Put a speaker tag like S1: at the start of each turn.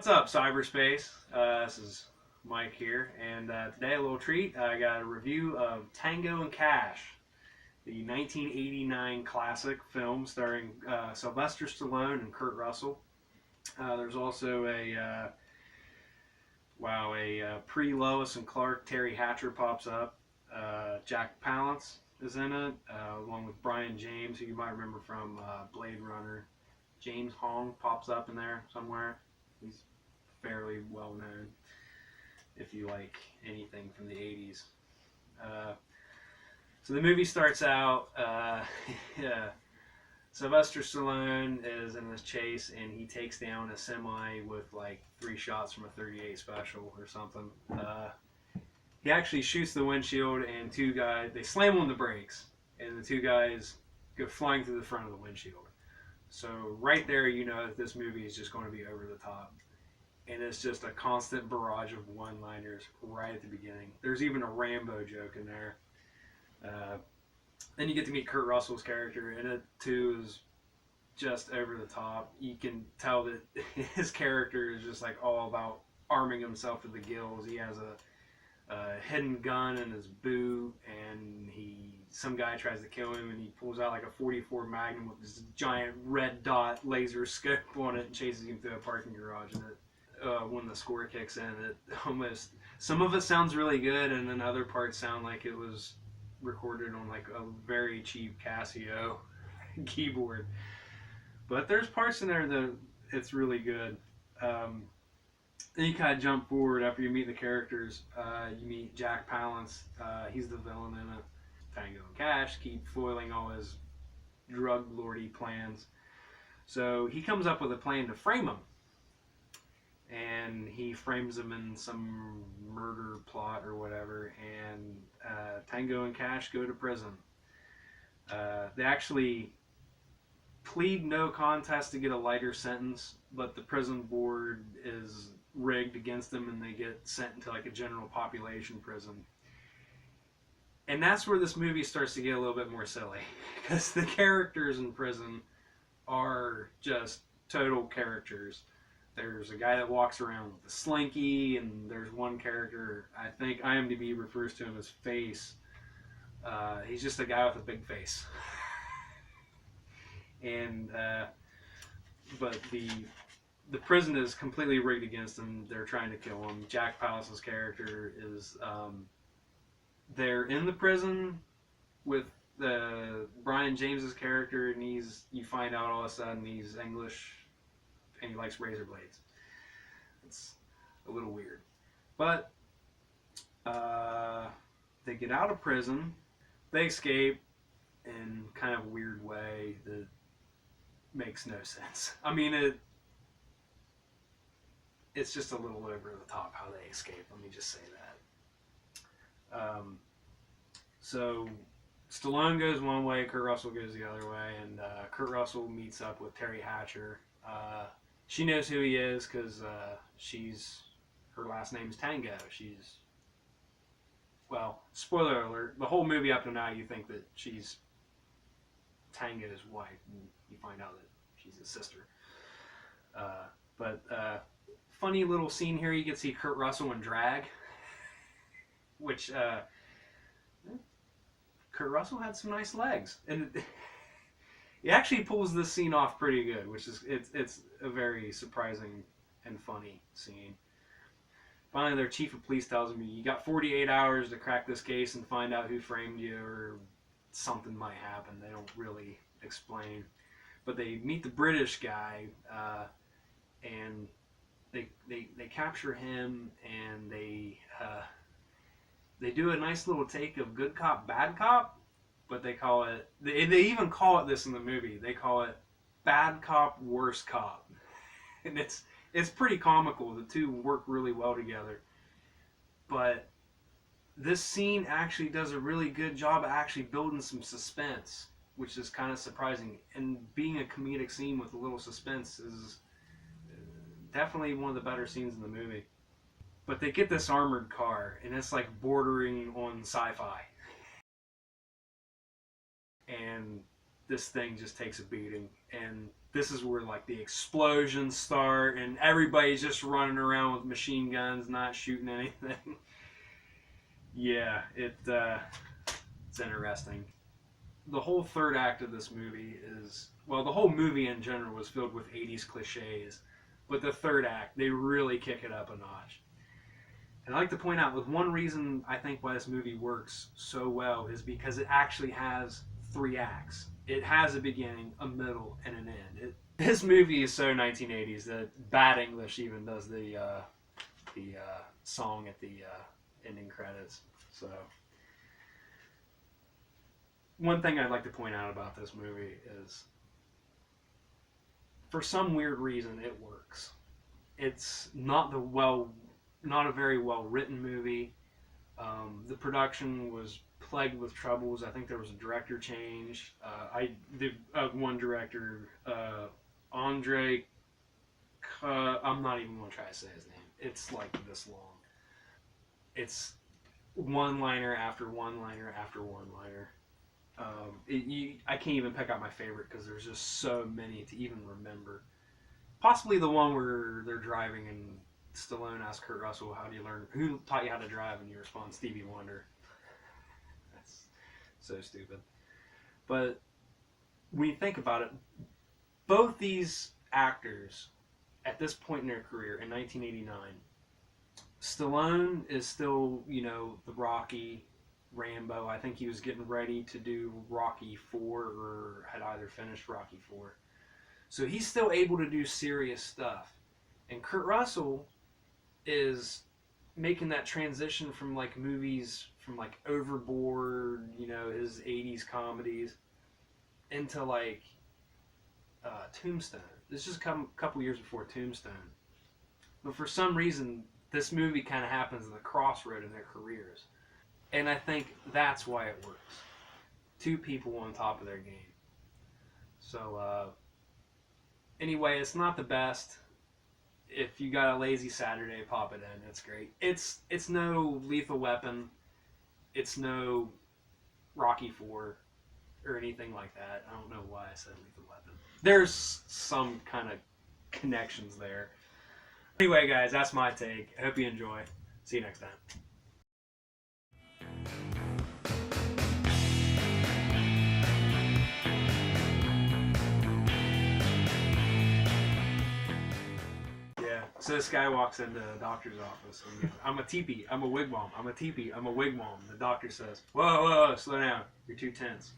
S1: What's up, cyberspace? This is Mike here, and today a little treat. I got a review of Tango Cash, the 1989 classic film starring Sylvester Stallone and Kurt Russell. There's also a pre-Lois and Clark Terry Hatcher pops up. Jack Palance is in it, along with Brian James, who you might remember from Blade Runner. James Hong pops up in there somewhere. He's fairly well known if you like anything from the 80s. So the movie starts out, Sylvester Stallone is in this chase and he takes down a semi with like 3 shots from a 38 special or something. He actually shoots the windshield and 2 guys, they slam on the brakes and the 2 guys go flying through the front of the windshield. So right there you know that this movie is just going to be over the top. And it's just a constant barrage of one-liners right at the beginning. There's even a Rambo joke in there. Then you get to meet Kurt Russell's character, and it too is just over the top. You can tell that his character is just like all about arming himself to the gills. He has a hidden gun in his boot, and some guy tries to kill him, and he pulls out like a 44 Magnum with this giant red dot laser scope on it and chases him through a parking garage. And when the score kicks in, it almost, some of it sounds really good, and then other parts sound like it was recorded on like a very cheap Casio keyboard. But there's parts in there that it's really good. Then you kind of jump forward after you meet the characters. You meet Jack Palance. He's the villain in it. Tango and Cash keep foiling all his drug lordy plans. So he comes up with a plan to frame him. And he frames him in some murder plot or whatever. And Tango and Cash go to prison. They actually plead no contest to get a lighter sentence, but the prison board is rigged against them and they get sent into like a general population prison. And that's where this movie starts to get a little bit more silly, because the characters in prison are just total characters. There's a guy that walks around with a slinky, and there's one character, I think IMDb refers to him as Face. He's just a guy with a big face. And but the prison is completely rigged against him. They're trying to kill him. Jack Palance's character is they're in the prison with Brian James's character, and you find out all of a sudden he's English and he likes razor blades. It's a little weird, but they get out of prison. They escape in kind of a weird way that makes no sense. I mean, it's just a little over the top how they escape. Let me just say that. So Stallone goes one way, Kurt Russell goes the other way, and Kurt Russell meets up with Terry Hatcher. She knows who he is because her last name is Tango. Well, spoiler alert, the whole movie up to now you think that she's Tango's wife, and you find out that she's his sister. But funny little scene here, you get to see Kurt Russell in drag, which Kurt Russell had some nice legs, and he actually pulls this scene off pretty good, which is it's a very surprising and funny scene. Finally, their chief of police tells him, you got 48 hours to crack this case and find out who framed you, or something might happen. They don't really explain. But they meet the British guy, and they capture him, and They do a nice little take of good cop, bad cop, but they call it. They even call it this in the movie. They call it bad cop, worse cop, and it's pretty comical. The two work really well together. But this scene actually does a really good job of actually building some suspense, which is kind of surprising. And being a comedic scene with a little suspense is definitely one of the better scenes in the movie. But they get this armored car, and it's like bordering on sci-fi. And this thing just takes a beating. And this is where like the explosions start, and everybody's just running around with machine guns, not shooting anything. Yeah, it's interesting. The whole third act of this movie is, well, the whole movie in general was filled with 80s cliches, but the third act, they really kick it up a notch. And I like to point out, with one reason I think why this movie works so well is because it actually has three acts. It has a beginning, a middle, and an end. This movie is so 1980s that Bad English even does the song at the ending credits. So one thing I'd like to point out about this movie is, for some weird reason, it works. It's not a very well written movie. The production was plagued with troubles. I think there was a director change. The one director, Andre. I'm not even going to try to say his name. It's like this long. It's one liner after one liner after one liner. I can't even pick out my favorite because there's just so many to even remember. Possibly the one where they're driving and Stallone asks Kurt Russell, "How do you learn? Who taught you how to drive?" And he responds, "Stevie Wonder." That's so stupid. But when you think about it, both these actors at this point in their career in 1989, Stallone is still, the Rocky, Rambo. I think he was getting ready to do Rocky 4 or had either finished Rocky 4. So he's still able to do serious stuff. And Kurt Russell is making that transition from like movies from like Overboard, his 80s comedies, into like Tombstone. This just come a couple years before Tombstone. But for some reason, this movie kind of happens at the crossroad in their careers. And I think that's why it works. Two people on top of their game. So, anyway, it's not the best. If you got a lazy Saturday, pop it in. It's great. It's no Lethal Weapon. It's no Rocky 4 or anything like that. I don't know why I said Lethal Weapon. There's some kind of connections there. Anyway, guys, that's my take. I hope you enjoy. See you next time. Yeah. So this guy walks into the doctor's office. And goes, "I'm a teepee. I'm a wigwam. I'm a teepee. I'm a wigwam." The doctor says, "Whoa, whoa, whoa, slow down. You're too tense."